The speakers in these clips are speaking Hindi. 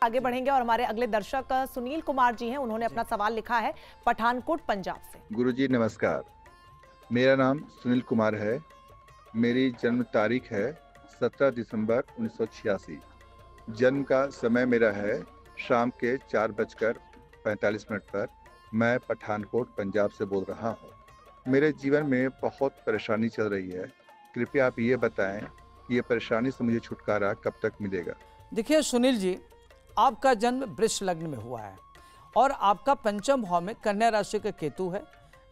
आगे बढ़ेंगे और हमारे अगले दर्शक सुनील कुमार जी हैं, उन्होंने अपना सवाल लिखा है पठानकोट पंजाब से। गुरुजी नमस्कार, मेरा नाम सुनील कुमार है। मेरी जन्म तारीख है 17 दिसंबर 1986। जन्म का समय मेरा है शाम के 4:45 पर। मैं पठानकोट पंजाब से बोल रहा हूँ। मेरे जीवन में बहुत परेशानी चल रही है। कृपया आप ये बताएं कि ये परेशानी से मुझे छुटकारा कब तक मिलेगा। देखिए सुनील जी, आपका जन्म वृष लग्न में हुआ है और आपका पंचम भाव में कन्या राशि का केतु है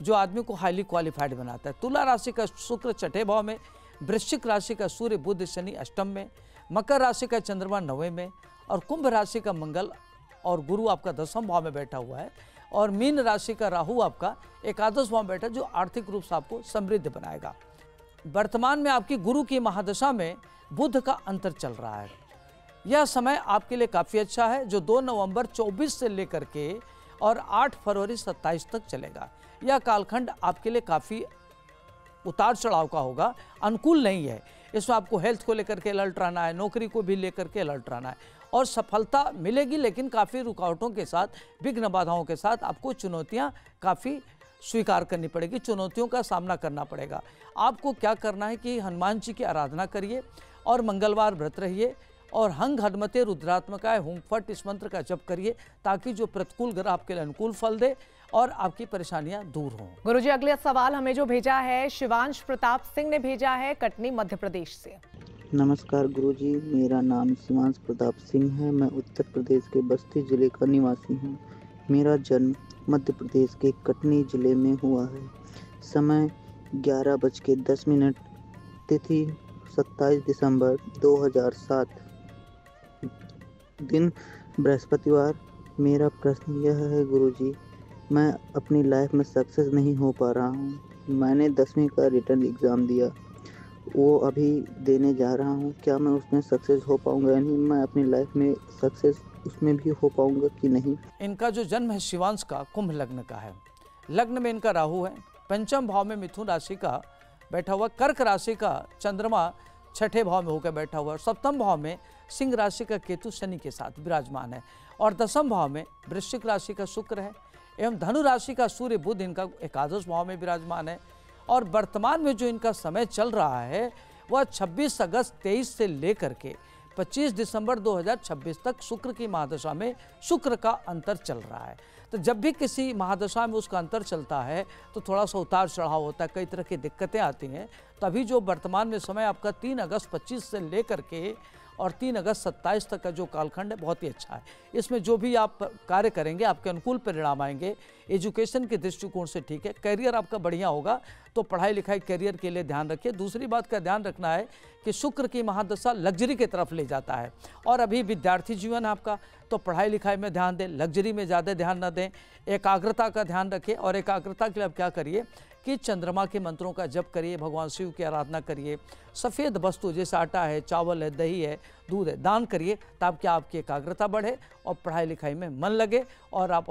जो आदमी को हाईली क्वालिफाइड बनाता है। तुला राशि का शुक्र छठे भाव में, वृश्चिक राशि का सूर्य बुध शनि अष्टम में, मकर राशि का चंद्रमा नवें में और कुंभ राशि का मंगल और गुरु आपका दसम भाव में बैठा हुआ है और मीन राशि का राहु आपका एकादश भाव में बैठा जो आर्थिक रूप से आपको समृद्ध बनाएगा। वर्तमान में आपकी गुरु की महादशा में बुध का अंतर चल रहा है। यह समय आपके लिए काफ़ी अच्छा है जो 2 नवंबर 24 से लेकर के और 8 फरवरी 27 तक चलेगा। यह कालखंड आपके लिए काफ़ी उतार चढ़ाव का होगा, अनुकूल नहीं है। इसमें आपको हेल्थ को लेकर के अलर्ट रहना है, नौकरी को भी लेकर के अलर्ट रहना है और सफलता मिलेगी लेकिन काफ़ी रुकावटों के साथ, विघ्न बाधाओं के साथ आपको चुनौतियाँ काफ़ी स्वीकार करनी पड़ेगी, चुनौतियों का सामना करना पड़ेगा। आपको क्या करना है कि हनुमान जी की आराधना करिए और मंगलवार व्रत रहिए और हंग हनुमते रुद्रात्मकाय हुम फट इस मंत्र का जप करिए ताकि जो प्रतिकूल ग्रह आपके लिए अनुकूल फल दे और आपकी परेशानियां दूर हों। गुरुजी अगला सवाल हमें जो भेजा है शिवांश प्रताप सिंह ने भेजा है कटनी मध्य प्रदेश से। नमस्कार गुरुजी, मेरा नाम शिवांश प्रताप सिंह है। मैं उत्तर प्रदेश के बस्ती जिले का निवासी हूँ। मेरा जन्म मध्य प्रदेश के कटनी जिले में हुआ है। समय 11:10, तिथि 27 दिसंबर 2007, दिन बृहस्पतिवार। मेरा प्रश्न यह है गुरुजी, मैं अपनी लाइफ में सक्सेस नहीं हो पा रहा हूँ। मैंने 10वीं का रिटर्न एग्ज़ाम दिया, वो अभी देने जा रहा हूँ। क्या मैं उसमें सक्सेस हो पाऊँगा या नहीं? मैं अपनी लाइफ में सक्सेस उसमें भी हो पाऊँगा कि नहीं? इनका जो जन्म है शिवांश का कुंभ लग्न का है। लग्न में इनका राहु है, पंचम भाव में मिथुन राशि का बैठा हुआ, कर्क राशि का चंद्रमा छठे भाव में होकर बैठा हुआ है, सप्तम भाव में सिंह राशि का केतु शनि के साथ विराजमान है और दसम भाव में वृश्चिक राशि का शुक्र है एवं धनु राशि का सूर्य बुध इनका एकादश भाव में विराजमान है। और वर्तमान में जो इनका समय चल रहा है वह 26 अगस्त 23 से लेकर के 25 दिसंबर 2026 तक शुक्र की महादशा में शुक्र का अंतर चल रहा है। तो जब भी किसी महादशा में उसका अंतर चलता है तो थोड़ा सा उतार चढ़ाव होता है, कई तरह की दिक्कतें आती हैं। तभी जो वर्तमान में समय आपका 3 अगस्त 25 से लेकर के और 3 अगस्त 27 तक का जो कालखंड है बहुत ही अच्छा है। इसमें जो भी आप कार्य करेंगे आपके अनुकूल परिणाम आएंगे। एजुकेशन के दृष्टिकोण से ठीक है, करियर आपका बढ़िया होगा तो पढ़ाई लिखाई करियर के लिए ध्यान रखिए। दूसरी बात का ध्यान रखना है कि शुक्र की महादशा लग्जरी की तरफ ले जाता है और अभी विद्यार्थी जीवन है आपका, तो पढ़ाई लिखाई में ध्यान दें, लग्जरी में ज़्यादा ध्यान न दें। एकाग्रता का ध्यान रखें और एकाग्रता के लिए आप क्या करिए कि चंद्रमा के मंत्रों का जप करिए, भगवान शिव की आराधना करिए, सफ़ेद वस्तु जैसे आटा है, चावल है, दही है, दूध है, दान करिए ताकि आपकी एकाग्रता बढ़े और पढ़ाई लिखाई में मन लगे और आप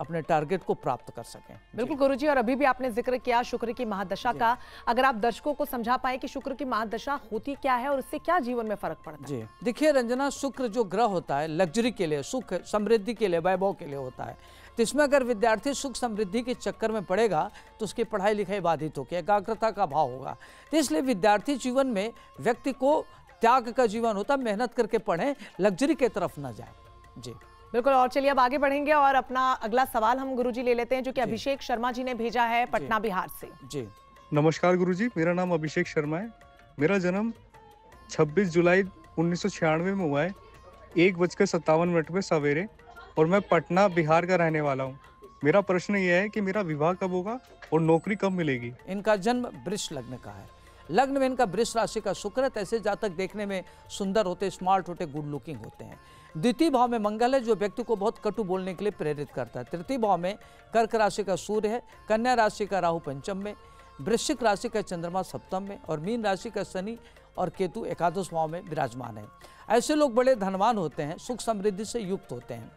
अपने टारगेट को प्राप्त कर सकें। बिल्कुल गुरुजी, और अभी भी आपने जिक्र किया शुक्र की महादशा का। अगर आप दर्शकों को समझा पाए कि शुक्र की महादशा होती क्या है और इससे क्या जीवन में फर्क पड़ता है। जी देखिए रंजना, शुक्र जो ग्रह होता है लग्जरी के लिए, सुख समृद्धि के लिए, वैभव के लिए होता है। तो इसमें अगर विद्यार्थी सुख समृद्धि के चक्कर में पड़ेगा तो उसकी पढ़ाई लिखाई बाधित होगी, एकाग्रता का अभाव होगा। तो इसलिए विद्यार्थी जीवन में व्यक्ति को त्याग का जीवन होता है, मेहनत करके पढ़ें, लग्जरी की तरफ न जाए। जी बिल्कुल, और चलिए अब आगे बढ़ेंगे और अपना अगला सवाल हम गुरुजी ले लेते हैं जो कि अभिषेक शर्मा जी ने भेजा है पटना बिहार से। जी नमस्कार गुरुजी, मेरा नाम अभिषेक शर्मा है। मेरा जन्म 26 जुलाई 1996 में हुआ है, 1:57 में सवेरे, और मैं पटना बिहार का रहने वाला हूँ। मेरा प्रश्न यह है कि मेरा विवाह कब होगा और नौकरी कब मिलेगी? इनका जन्म वृष लग्न का है। लग्न में इनका वृष राशि का शुक्र है, ऐसे जातक देखने में सुंदर होते, स्मार्ट होते, गुड लुकिंग होते हैं। द्वितीय भाव में मंगल है जो व्यक्ति को बहुत कटु बोलने के लिए प्रेरित करता है। तृतीय भाव में कर्क राशि का सूर्य है, कन्या राशि का राहु पंचम में, वृश्चिक राशि का चंद्रमा सप्तम में और मीन राशि का शनि और केतु एकादश भाव में विराजमान है। ऐसे लोग बड़े धनवान होते हैं, सुख समृद्धि से युक्त होते हैं।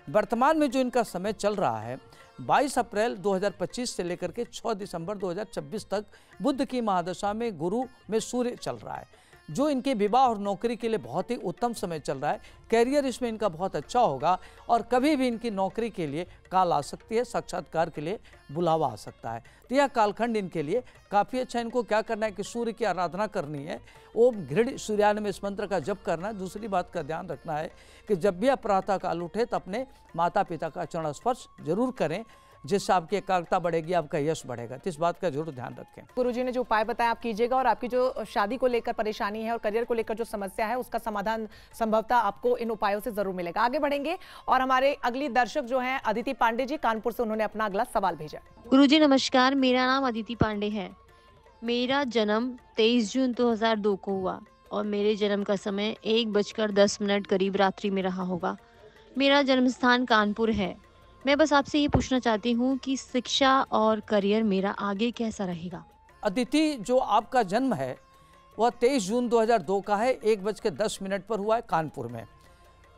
वर्तमान में जो इनका समय चल रहा है 22 अप्रैल 2025 से लेकर के 6 दिसंबर 2026 तक बुध की महादशा में गुरु में सूर्य चल रहा है। जो इनके विवाह और नौकरी के लिए बहुत ही उत्तम समय चल रहा है। कैरियर इसमें इनका बहुत अच्छा होगा और कभी भी इनकी नौकरी के लिए कॉल आ सकती है, साक्षात्कार के लिए बुलावा आ सकता है। तो यह कालखंड इनके लिए काफ़ी अच्छा। इनको क्या करना है कि सूर्य की आराधना करनी है, ओम घृण सूर्यान में इस मंत्र का जप करना है। दूसरी बात का ध्यान रखना है कि जब भी आप प्रातः काल उठे तो अपने माता पिता का चरण स्पर्श जरूर करें, जिससे आपकी एकाग्रता बढ़ेगी, आपका यश बढ़ेगा। तो इस बात का जरूर ध्यान रखें। गुरुजी ने जो उपाय बताया आप कीजिएगा, और आपकी जो शादी को लेकर परेशानी है और करियर को लेकर जो समस्या है उसका समाधान संभवतः आपको इन उपायों से जरूर मिलेगा। आगे बढ़ेंगे और हमारे अगली दर्शक जो हैं अदिति पांडे जी कानपुर से, उन्होंने अपना अगला सवाल भेजा। गुरुजी नमस्कार, मेरा नाम अदिति पांडे है। मेरा जन्म 23 जून 2002 को हुआ और मेरे जन्म का समय 1:10 करीब रात्रि में रहा होगा। मेरा जन्म स्थान कानपुर है। मैं बस आपसे ये पूछना चाहती हूँ कि शिक्षा और करियर मेरा आगे कैसा रहेगा। अदिति, जो आपका जन्म है वह 23 जून 2002 का है, 1:10 पर हुआ है कानपुर में।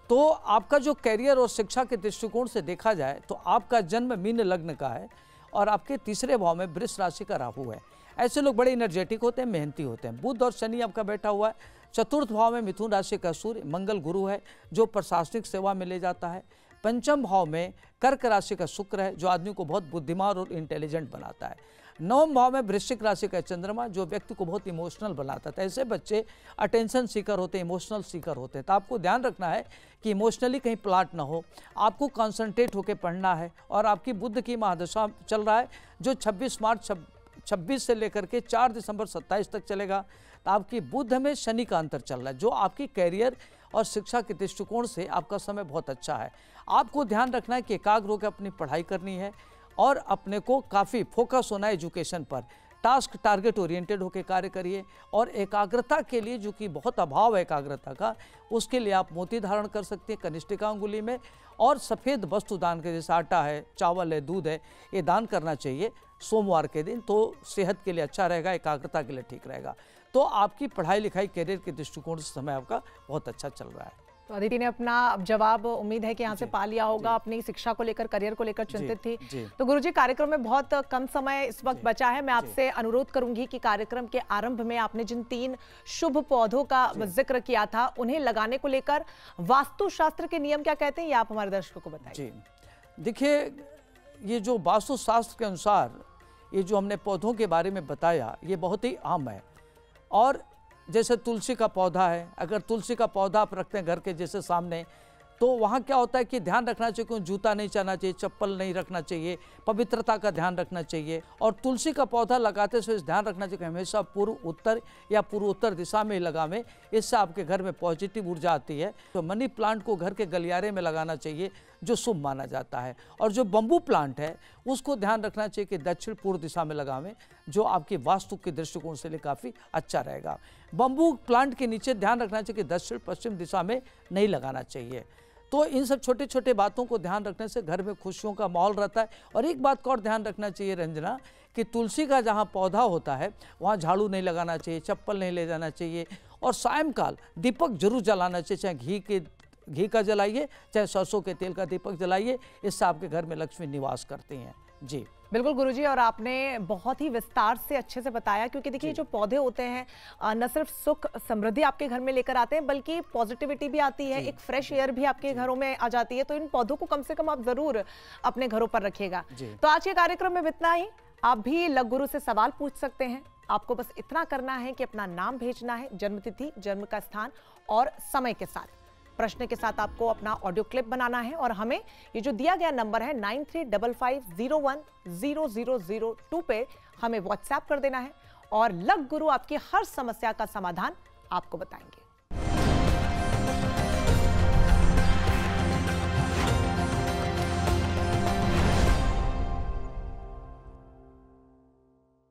तो आपका जो करियर और शिक्षा के दृष्टिकोण से देखा जाए तो आपका जन्म मीन लग्न का है और आपके तीसरे भाव में वृष राशि का राहु है। ऐसे लोग बड़े एनर्जेटिक होते हैं, मेहनती होते हैं। बुध और शनि आपका बैठा हुआ है। चतुर्थ भाव में मिथुन राशि का सूर्य, मंगल गुरु है जो प्रशासनिक सेवा में ले जाता है। पंचम भाव में कर्क राशि का शुक्र है जो आदमी को बहुत बुद्धिमान और इंटेलिजेंट बनाता है। नवम भाव में वृश्चिक राशि का चंद्रमा जो व्यक्ति को बहुत इमोशनल बनाता है। ऐसे बच्चे अटेंशन सीकर होते हैं, इमोशनल सीकर होते हैं। तो आपको ध्यान रखना है कि इमोशनली कहीं प्लाट ना हो, आपको कॉन्सेंट्रेट होकर पढ़ना है। और आपकी बुध की महादशा चल रहा है जो 26 से लेकर के 4 दिसंबर 27 तक चलेगा। तो आपकी बुध में शनि का अंतर चल रहा है जो आपकी कैरियर और शिक्षा के दृष्टिकोण से आपका समय बहुत अच्छा है। आपको ध्यान रखना है कि एकाग्र होकर अपनी पढ़ाई करनी है और अपने को काफ़ी फोकस होना है एजुकेशन पर। टास्क टारगेट ओरिएंटेड होकर कार्य करिए और एकाग्रता के लिए, जो कि बहुत अभाव है एकाग्रता का, उसके लिए आप मोती धारण कर सकते हैं कनिष्ठिका अंगुली में। और सफ़ेद वस्तु दान के, जैसे आटा है, चावल है, दूध है, ये दान करना चाहिए सोमवार के दिन। तो सेहत के लिए अच्छा रहेगा, एकाग्रता के लिए ठीक रहेगा। तो आपकी पढ़ाई लिखाई कैरियर के दृष्टिकोण से समय आपका बहुत अच्छा चल रहा है। तो अदिति ने अपना जवाब उम्मीद है कि यहाँ से पा लिया होगा। अपनी शिक्षा को लेकर, करियर को लेकर चिंतित थी। तो गुरुजी, कार्यक्रम में बहुत कम समय इस वक्त बचा है। मैं आपसे अनुरोध करूंगी कि कार्यक्रम के आरंभ में आपने जिन 3 शुभ पौधों का जिक्र किया था, उन्हें लगाने को लेकर वास्तुशास्त्र के नियम क्या कहते हैं, ये आप हमारे दर्शकों को बताइए। देखिए, ये जो वास्तुशास्त्र के अनुसार ये जो हमने पौधों के बारे में बताया, ये बहुत ही आम है। और जैसे तुलसी का पौधा है, अगर तुलसी का पौधा आप रखते हैं घर के जैसे सामने, तो वहाँ क्या होता है कि ध्यान रखना चाहिए कि जूता नहीं चलना चाहिए, चप्पल नहीं रखना चाहिए, पवित्रता का ध्यान रखना चाहिए। और तुलसी का पौधा लगाते समय ध्यान रखना चाहिए कि हमेशा पूर्व उत्तर या पूर्वोत्तर दिशा में ही लगावें। इससे आपके घर में पॉजिटिव ऊर्जा आती है। तो मनी प्लांट को घर के गलियारे में लगाना चाहिए जो शुभ माना जाता है। और जो बम्बू प्लांट है उसको ध्यान रखना चाहिए कि दक्षिण पूर्व दिशा में लगावें, जो आपकी वास्तु के दृष्टिकोण से लिए काफ़ी अच्छा रहेगा। बम्बू प्लांट के नीचे ध्यान रखना चाहिए कि दक्षिण पश्चिम दिशा में नहीं लगाना चाहिए। तो इन सब छोटे छोटे बातों को ध्यान रखने से घर में खुशियों का माहौल रहता है। और एक बात का और ध्यान रखना चाहिए रंजना, कि तुलसी का जहाँ पौधा होता है वहाँ झाड़ू नहीं लगाना चाहिए, चप्पल नहीं ले जाना चाहिए। और सायंकाल दीपक जरूर जलाना चाहिए, चाहे घी का जलाइए, चाहे सरसों के तेल का दीपक जलाइए। इससे आपके घर में लक्ष्मी निवास करती हैं। जी बिल्कुल गुरुजी, और आपने बहुत ही विस्तार से अच्छे से बताया, क्योंकि देखिए जो पौधे होते हैं न सिर्फ सुख समृद्धि आपके घर में लेकर आते हैं, बल्कि पॉजिटिविटी भी आती है, एक फ्रेश एयर भी आपके घरों में आ जाती है। तो इन पौधों को कम से कम आप जरूर अपने घरों पर रखिएगा। तो आज के कार्यक्रम में इतना ही। आप भी लग गुरु से सवाल पूछ सकते हैं। आपको बस इतना करना है कि अपना नाम भेजना है, जन्मतिथि, जन्म का स्थान और समय के साथ। प्रश्न के साथ आपको अपना ऑडियो क्लिप बनाना है और हमें ये जो दिया गया नंबर है 9355010002 पे हमें व्हाट्सएप कर देना है। और लग गुरु आपकी हर समस्या का समाधान आपको बताएंगे।